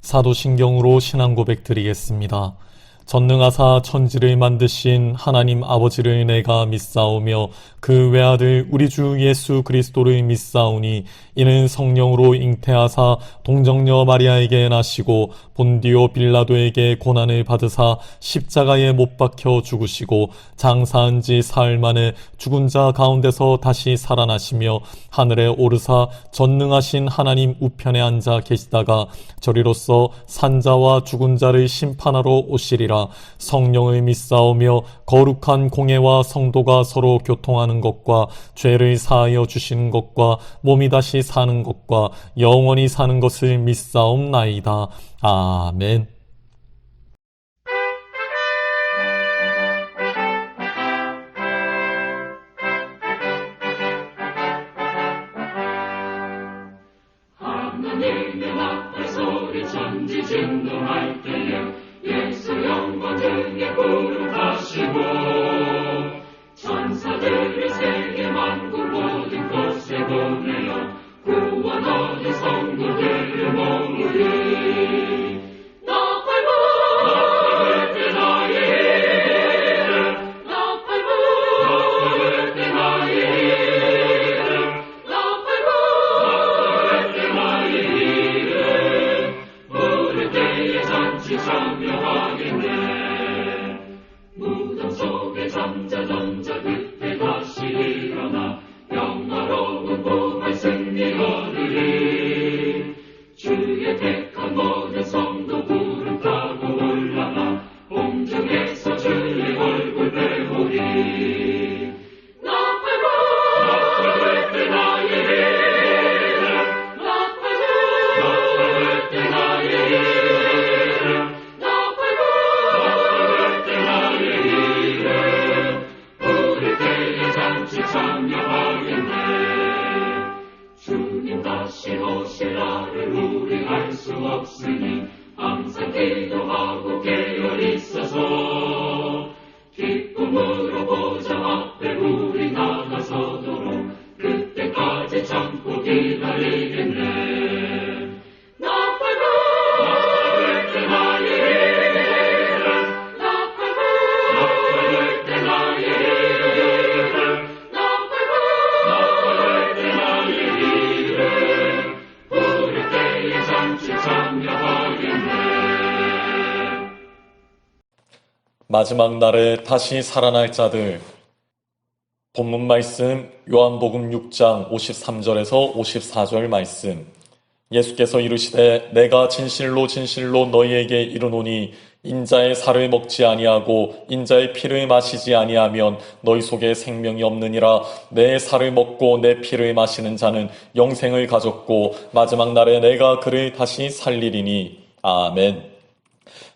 사도신경으로 신앙 고백 드리겠습니다. 전능하사 천지를 만드신 하나님 아버지를 내가 믿사오며 그 외아들 우리 주 예수 그리스도를 믿사오니 이는 성령으로 잉태하사 동정녀 마리아에게 나시고 본디오 빌라도에게 고난을 받으사 십자가에 못 박혀 죽으시고 장사한 지 사흘 만에 죽은 자 가운데서 다시 살아나시며 하늘에 오르사 전능하신 하나님 우편에 앉아 계시다가 저리로서 산자와 죽은 자를 심판하러 오시리라. 성령을 믿사오며 거룩한 공회와 성도가 서로 교통하는 것과 죄를 사하여 주시는 것과 몸이 다시 사는 것과 영원히 사는 것을 믿사옵나이다. 아멘. 하나님의 나팔 소리 천지진동할 때에 예수 영광 등에 부름하시고 천사들을 세계 만국 모든 곳에 보내어 구원하는 성도들을 모으리. 나팔 불 때 나의 이름, 나팔 불 때 나의 이름, 나팔 불 때 나의 이름, 부를 때에 잔치 장명하겠네. 무덤 속에 잠자던 자 그때 다시 일어나 영화로운 복을 승리 얻으리. 주의 택한 모든 성도 구름 타고 올라가 공중에서 주의 얼굴 배우리. 나팔 불 때 나의 이름, 나팔 불 때 나의 이름, 나팔 불 때 나의 이름, 부를 때에 잔치 참여하겠네. 주님 다시 오실 날을 우리 알 수 없으니 항상 기도하고 깨어 있어서 기쁨으로 보좌 앞에 우리 나가서도록 그때까지 참고 기다리겠네. 나팔 불 때 나의 이름, 나팔 불 때 나의 이름, 나팔 불 때 나의 이름, 부를 때에 잔치 참여하겠네. 마지막 날에 다시 살아날 자들. 본문 말씀 요한복음 6장 53절에서 54절 말씀. 예수께서 이르시되 내가 진실로 진실로 너희에게 이르노니 인자의 살을 먹지 아니하고 인자의 피를 마시지 아니하면 너희 속에 생명이 없느니라. 내 살을 먹고 내 피를 마시는 자는 영생을 가졌고 마지막 날에 내가 그를 다시 살리리니. 아멘.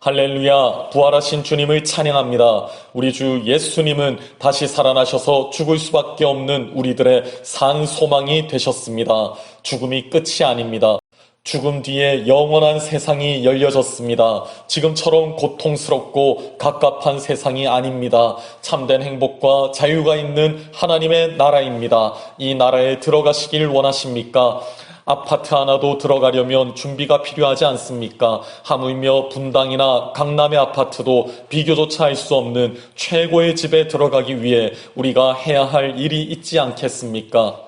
할렐루야. 부활하신 주님을 찬양합니다. 우리 주 예수님은 다시 살아나셔서 죽을 수밖에 없는 우리들의 산 소망이 되셨습니다. 죽음이 끝이 아닙니다. 죽음 뒤에 영원한 세상이 열려졌습니다. 지금처럼 고통스럽고 갑갑한 세상이 아닙니다. 참된 행복과 자유가 있는 하나님의 나라입니다. 이 나라에 들어가시길 원하십니까? 아파트 하나도 들어가려면 준비가 필요하지 않습니까? 하물며 분당이나 강남의 아파트도 비교조차 할 수 없는 최고의 집에 들어가기 위해 우리가 해야 할 일이 있지 않겠습니까?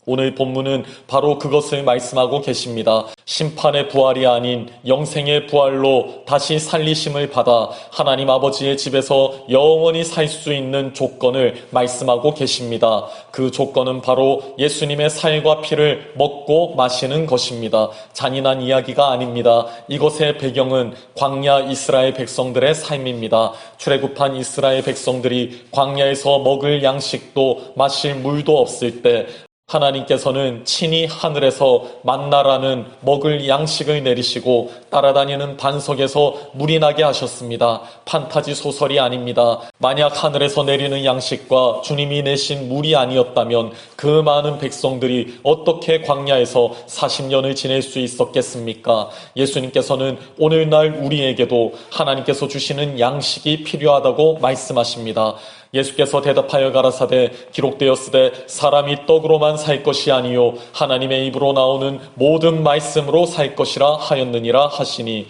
오늘 본문은 바로 그것을 말씀하고 계십니다. 심판의 부활이 아닌 영생의 부활로 다시 살리심을 받아 하나님 아버지의 집에서 영원히 살 수 있는 조건을 말씀하고 계십니다. 그 조건은 바로 예수님의 살과 피를 먹고 마시는 것입니다. 잔인한 이야기가 아닙니다. 이것의 배경은 광야 이스라엘 백성들의 삶입니다. 출애굽한 이스라엘 백성들이 광야에서 먹을 양식도 마실 물도 없을 때 하나님께서는 친히 하늘에서 만나라는 먹을 양식을 내리시고 따라다니는 반석에서 물이 나게 하셨습니다. 판타지 소설이 아닙니다. 만약 하늘에서 내리는 양식과 주님이 내신 물이 아니었다면 그 많은 백성들이 어떻게 광야에서 40년을 지낼 수 있었겠습니까? 예수님께서는 오늘날 우리에게도 하나님께서 주시는 양식이 필요하다고 말씀하십니다. 예수께서 대답하여 가라사대 기록되었으되 사람이 떡으로만 살 것이 아니요 하나님의 입으로 나오는 모든 말씀으로 살 것이라 하였느니라 하시니,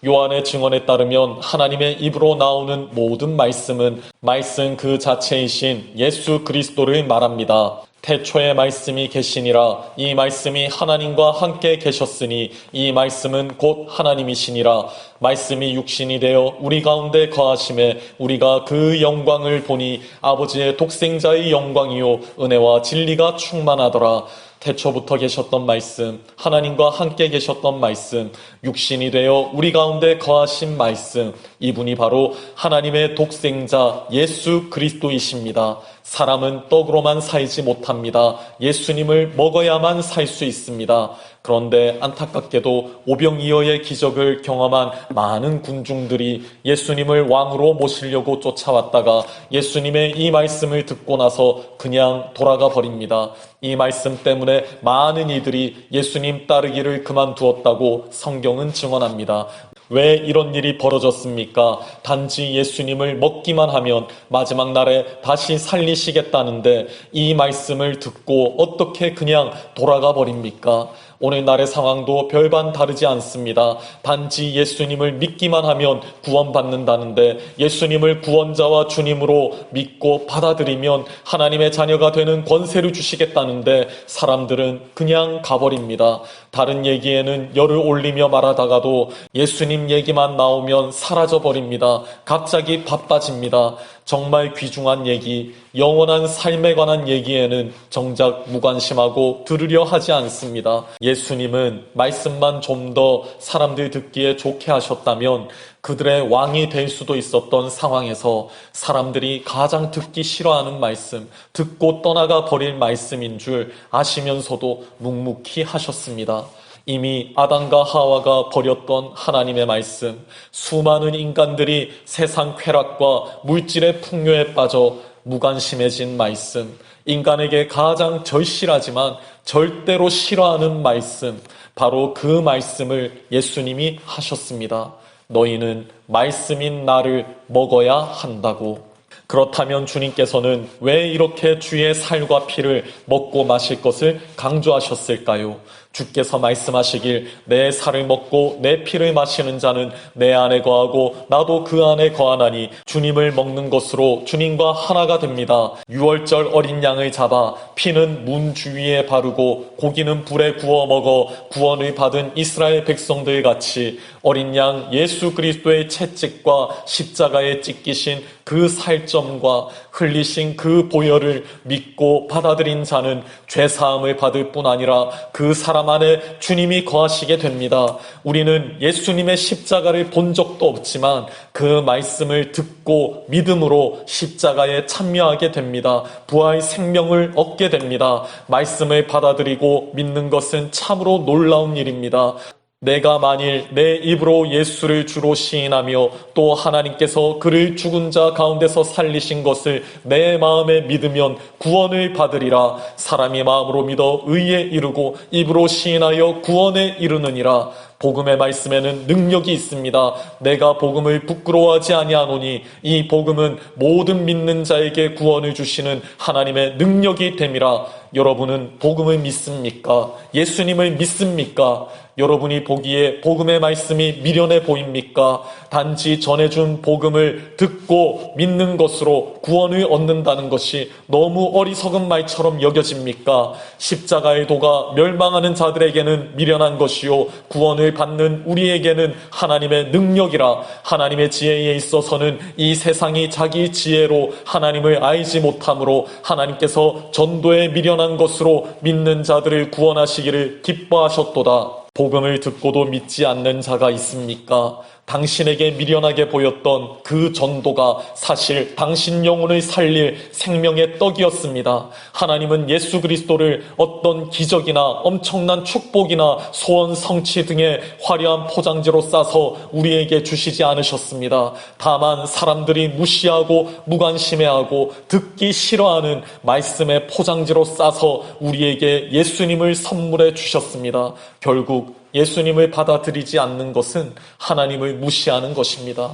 요한의 증언에 따르면 하나님의 입으로 나오는 모든 말씀은 말씀 그 자체이신 예수 그리스도를 말합니다. 태초에 말씀이 계시니라. 이 말씀이 하나님과 함께 계셨으니 이 말씀은 곧 하나님이시니라. 말씀이 육신이 되어 우리 가운데 거하심에 우리가 그 영광을 보니 아버지의 독생자의 영광이요 은혜와 진리가 충만하더라. 태초부터 계셨던 말씀, 하나님과 함께 계셨던 말씀, 육신이 되어 우리 가운데 거하신 말씀, 이분이 바로 하나님의 독생자 예수 그리스도이십니다. 사람은 떡으로만 살지 못합니다. 예수님을 먹어야만 살 수 있습니다. 그런데 안타깝게도 오병이어의 기적을 경험한 많은 군중들이 예수님을 왕으로 모시려고 쫓아왔다가 예수님의 이 말씀을 듣고 나서 그냥 돌아가 버립니다. 이 말씀 때문에 많은 이들이 예수님 따르기를 그만두었다고 성경은 증언합니다. 왜 이런 일이 벌어졌습니까? 단지 예수님을 먹기만 하면 마지막 날에 다시 살리시겠다는데 이 말씀을 듣고 어떻게 그냥 돌아가 버립니까? 오늘날의 상황도 별반 다르지 않습니다. 단지 예수님을 믿기만 하면 구원받는다는데 예수님을 구원자와 주님으로 믿고 받아들이면 하나님의 자녀가 되는 권세를 주시겠다는데 사람들은 그냥 가버립니다. 다른 얘기에는 열을 올리며 말하다가도 예수님 얘기만 나오면 사라져버립니다. 갑자기 바빠집니다. 정말 귀중한 얘기, 영원한 삶에 관한 얘기에는 정작 무관심하고 들으려 하지 않습니다. 예수님은 말씀만 좀 더 사람들 듣기에 좋게 하셨다면 그들의 왕이 될 수도 있었던 상황에서 사람들이 가장 듣기 싫어하는 말씀, 듣고 떠나가 버릴 말씀인 줄 아시면서도 묵묵히 하셨습니다. 이미 아담과 하와가 버렸던 하나님의 말씀, 수많은 인간들이 세상 쾌락과 물질의 풍요에 빠져 무관심해진 말씀, 인간에게 가장 절실하지만 절대로 싫어하는 말씀, 바로 그 말씀을 예수님이 하셨습니다. 너희는 말씀인 나를 먹어야 한다고. 그렇다면 주님께서는 왜 이렇게 주의 살과 피를 먹고 마실 것을 강조하셨을까요? 주께서 말씀하시길 내 살을 먹고 내 피를 마시는 자는 내 안에 거하고 나도 그 안에 거하나니 주님을 먹는 것으로 주님과 하나가 됩니다. 유월절 어린 양을 잡아 피는 문 주위에 바르고 고기는 불에 구워 먹어 구원을 받은 이스라엘 백성들 같이 어린 양 예수 그리스도의 채찍과 십자가에 찢기신 그 살점과 흘리신 그 보혈을 믿고 받아들인 자는 죄사함을 받을 뿐 아니라 그 사람 안에 주님이 거하시게 됩니다. 우리는 예수님의 십자가를 본 적도 없지만 그 말씀을 듣고 믿음으로 십자가에 참여하게 됩니다. 부활 생명을 얻게 됩니다. 말씀을 받아들이고 믿는 것은 참으로 놀라운 일입니다. 내가 만일 내 입으로 예수를 주로 시인하며 또 하나님께서 그를 죽은 자 가운데서 살리신 것을 내 마음에 믿으면 구원을 받으리라. 사람이 마음으로 믿어 의에 이르고 입으로 시인하여 구원에 이르느니라. 복음의 말씀에는 능력이 있습니다. 내가 복음을 부끄러워하지 아니하노니 이 복음은 모든 믿는 자에게 구원을 주시는 하나님의 능력이 됨이라. 여러분은 복음을 믿습니까? 예수님을 믿습니까? 여러분이 보기에 복음의 말씀이 미련해 보입니까? 단지 전해준 복음을 듣고 믿는 것으로 구원을 얻는다는 것이 너무 어리석은 말처럼 여겨집니까? 십자가의 도가 멸망하는 자들에게는 미련한 것이요 구원을 받는 우리에게는 하나님의 능력이라. 하나님의 지혜에 있어서는 이 세상이 자기 지혜로 하나님을 알지 못하므로 하나님께서 전도에 미련한 것으로 믿는 자들을 구원하시기를 기뻐하셨도다. 복음을 듣고도 믿지 않는 자가 있습니까? 당신에게 미련하게 보였던 그 전도가 사실 당신 영혼을 살릴 생명의 떡이었습니다. 하나님은 예수 그리스도를 어떤 기적이나 엄청난 축복이나 소원 성취 등의 화려한 포장지로 싸서 우리에게 주시지 않으셨습니다. 다만 사람들이 무시하고 무관심해하고 듣기 싫어하는 말씀의 포장지로 싸서 우리에게 예수님을 선물해 주셨습니다. 결국 예수님을 받아들이지 않는 것은 하나님을 무시하는 것입니다.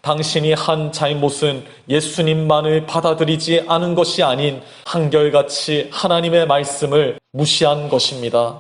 당신이 한 잘못은 예수님만을 받아들이지 않은 것이 아닌 한결같이 하나님의 말씀을 무시한 것입니다.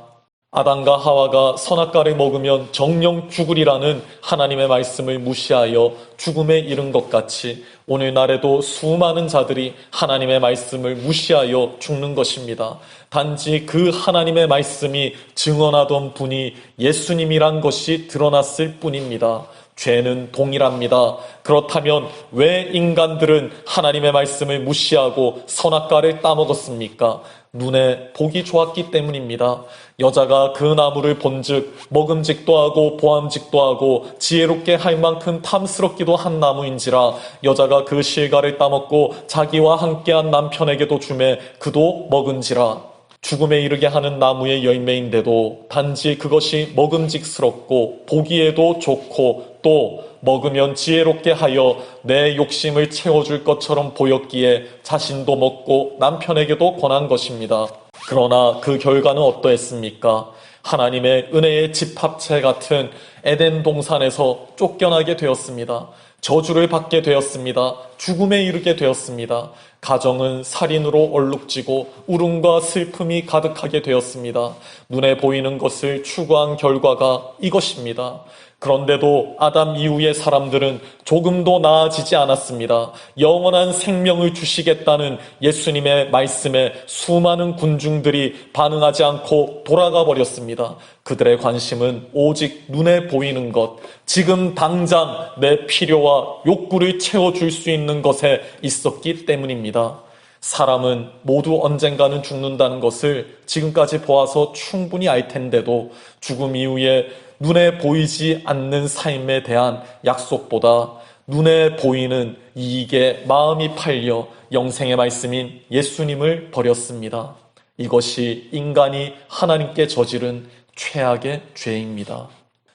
아담과 하와가 선악과를 먹으면 정령 죽으리라는 하나님의 말씀을 무시하여 죽음에 이른 것 같이 오늘날에도 수많은 자들이 하나님의 말씀을 무시하여 죽는 것입니다. 단지 그 하나님의 말씀이 증언하던 분이 예수님이란 것이 드러났을 뿐입니다. 죄는 동일합니다. 그렇다면 왜 인간들은 하나님의 말씀을 무시하고 선악과를 따먹었습니까? 눈에 보기 좋았기 때문입니다. 여자가 그 나무를 본즉 먹음직도 하고 보암직도 하고 지혜롭게 할 만큼 탐스럽기도 한 나무인지라 여자가 그 실과를 따먹고 자기와 함께한 남편에게도 주매 그도 먹은지라. 죽음에 이르게 하는 나무의 열매인데도 단지 그것이 먹음직스럽고 보기에도 좋고 또 먹으면 지혜롭게 하여 내 욕심을 채워줄 것처럼 보였기에 자신도 먹고 남편에게도 권한 것입니다. 그러나 그 결과는 어떠했습니까? 하나님의 은혜의 집합체 같은 에덴 동산에서 쫓겨나게 되었습니다. 저주를 받게 되었습니다. 죽음에 이르게 되었습니다. 가정은 살인으로 얼룩지고 울음과 슬픔이 가득하게 되었습니다. 눈에 보이는 것을 추구한 결과가 이것입니다. 그런데도 아담 이후의 사람들은 조금도 나아지지 않았습니다. 영원한 생명을 주시겠다는 예수님의 말씀에 수많은 군중들이 반응하지 않고 돌아가 버렸습니다. 그들의 관심은 오직 눈에 보이는 것, 지금 당장 내 필요와 욕구를 채워줄 수 있는 것에 있었기 때문입니다. 사람은 모두 언젠가는 죽는다는 것을 지금까지 보아서 충분히 알 텐데도 죽음 이후에 눈에 보이지 않는 삶에 대한 약속보다 눈에 보이는 이익에 마음이 팔려 영생의 말씀인 예수님을 버렸습니다. 이것이 인간이 하나님께 저지른 최악의 죄입니다.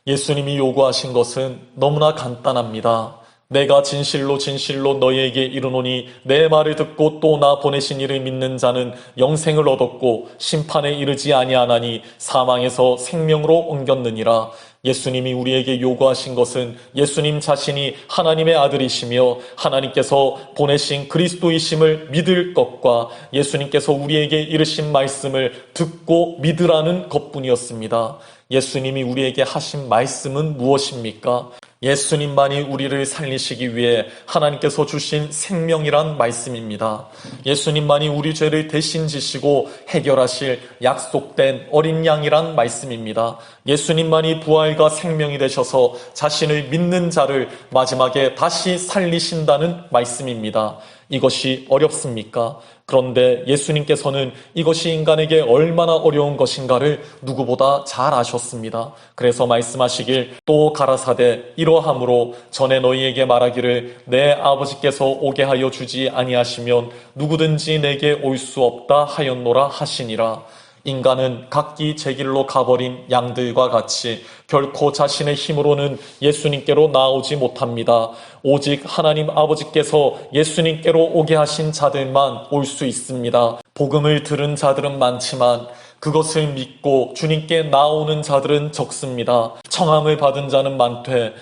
예수님이 요구하신 것은 너무나 간단합니다. 내가 진실로 진실로 너희에게 이르노니 내 말을 듣고 또 나 보내신 이를 믿는 자는 영생을 얻었고 심판에 이르지 아니하나니 사망에서 생명으로 옮겼느니라. 예수님이 우리에게 요구하신 것은 예수님 자신이 하나님의 아들이시며 하나님께서 보내신 그리스도이심을 믿을 것과 예수님께서 우리에게 이르신 말씀을 듣고 믿으라는 것뿐이었습니다. 예수님이 우리에게 하신 말씀은 무엇입니까? 예수님만이 우리를 살리시기 위해 하나님께서 주신 생명이란 말씀입니다. 예수님만이 우리 죄를 대신 지시고 해결하실 약속된 어린 양이란 말씀입니다. 예수님만이 부활과 생명이 되셔서 자신을 믿는 자를 마지막에 다시 살리신다는 말씀입니다. 이것이 어렵습니까? 그런데 예수님께서는 이것이 인간에게 얼마나 어려운 것인가를 누구보다 잘 아셨습니다. 그래서 말씀하시길 또 가라사대 이러함으로 전에 너희에게 말하기를 내 아버지께서 오게 하여 주지 아니하시면 누구든지 내게 올 수 없다 하였노라 하시니라. 인간은 각기 제 길로 가버린 양들과 같이 결코 자신의 힘으로는 예수님께로 나오지 못합니다. 오직 하나님 아버지께서 예수님께로 오게 하신 자들만 올 수 있습니다. 복음을 들은 자들은 많지만 그것을 믿고 주님께 나오는 자들은 적습니다. 청함을 받은 자는 많되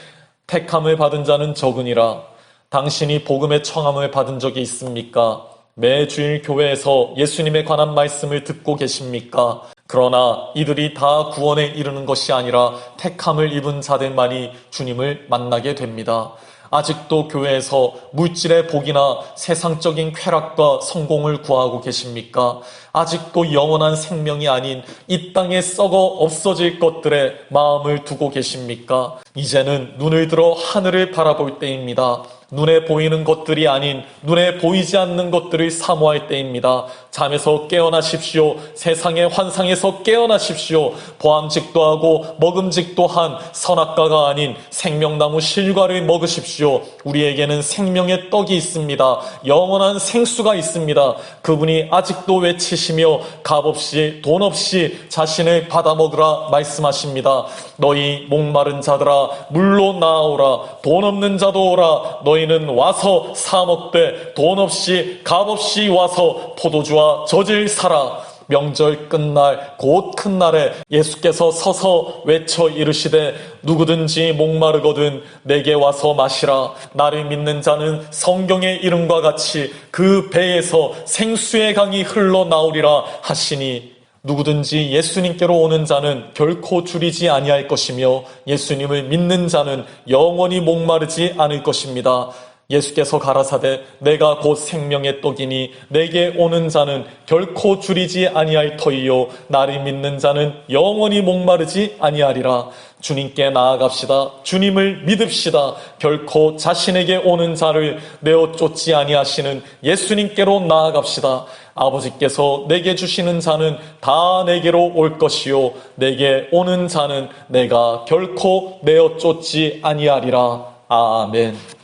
택함을 받은 자는 적으니라. 당신이 복음의 청함을 받은 적이 있습니까? 매 주일 교회에서 예수님에 관한 말씀을 듣고 계십니까? 그러나 이들이 다 구원에 이르는 것이 아니라 택함을 입은 자들만이 주님을 만나게 됩니다. 아직도 교회에서 물질의 복이나 세상적인 쾌락과 성공을 구하고 계십니까? 아직도 영원한 생명이 아닌 이 땅에 썩어 없어질 것들에 마음을 두고 계십니까? 이제는 눈을 들어 하늘을 바라볼 때입니다. 눈에 보이는 것들이 아닌 눈에 보이지 않는 것들을 사모할 때입니다. 잠에서 깨어나십시오. 세상의 환상에서 깨어나십시오. 보암직도 하고 먹음직도 한 선악과가 아닌 생명나무 실과를 먹으십시오. 우리에게는 생명의 떡이 있습니다. 영원한 생수가 있습니다. 그분이 아직도 외치시며 값없이 돈 없이 자신을 받아먹으라 말씀하십니다. 너희 목마른 자들아 물로 나아오라. 돈 없는 자도 오라. 너희는 와서 사 먹되 돈 없이 값없이 와서 포도주와 젖을 사라. 명절 끝날 곧 큰 날에 예수께서 서서 외쳐 이르시되 누구든지 목마르거든 내게 와서 마시라. 나를 믿는 자는 성경의 이름과 같이 그 배에서 생수의 강이 흘러나오리라 하시니 누구든지 예수님께로 오는 자는 결코 줄이지 아니할 것이며 예수님을 믿는 자는 영원히 목마르지 않을 것입니다. 예수께서 가라사대 내가 곧 생명의 떡이니 내게 오는 자는 결코 줄이지 아니할 터이요 나를 믿는 자는 영원히 목마르지 아니하리라. 주님께 나아갑시다. 주님을 믿읍시다. 결코 자신에게 오는 자를 내어 쫓지 아니하시는 예수님께로 나아갑시다. 아버지께서 내게 주시는 자는 다 내게로 올 것이요 내게 오는 자는 내가 결코 내어 쫓지 아니하리라. 아멘.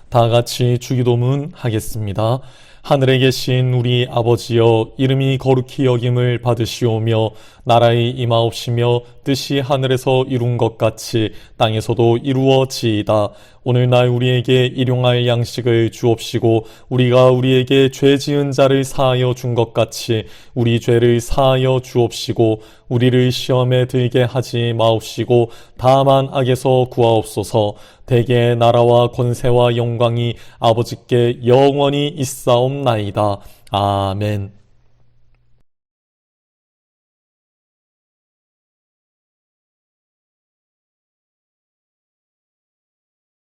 다 같이 주기도문 하겠습니다. 하늘에 계신 우리 아버지여, 이름이 거룩히 여김을 받으시오며 나라의 임하옵시며 뜻이 하늘에서 이룬 것 같이 땅에서도 이루어지이다. 오늘날 우리에게 일용할 양식을 주옵시고 우리가 우리에게 죄 지은 자를 사하여 준 것 같이 우리 죄를 사하여 주옵시고 우리를 시험에 들게 하지 마옵시고 다만 악에서 구하옵소서. 대개 나라와 권세와 영광이 아버지께 영원히 있사옵나이다. 아멘.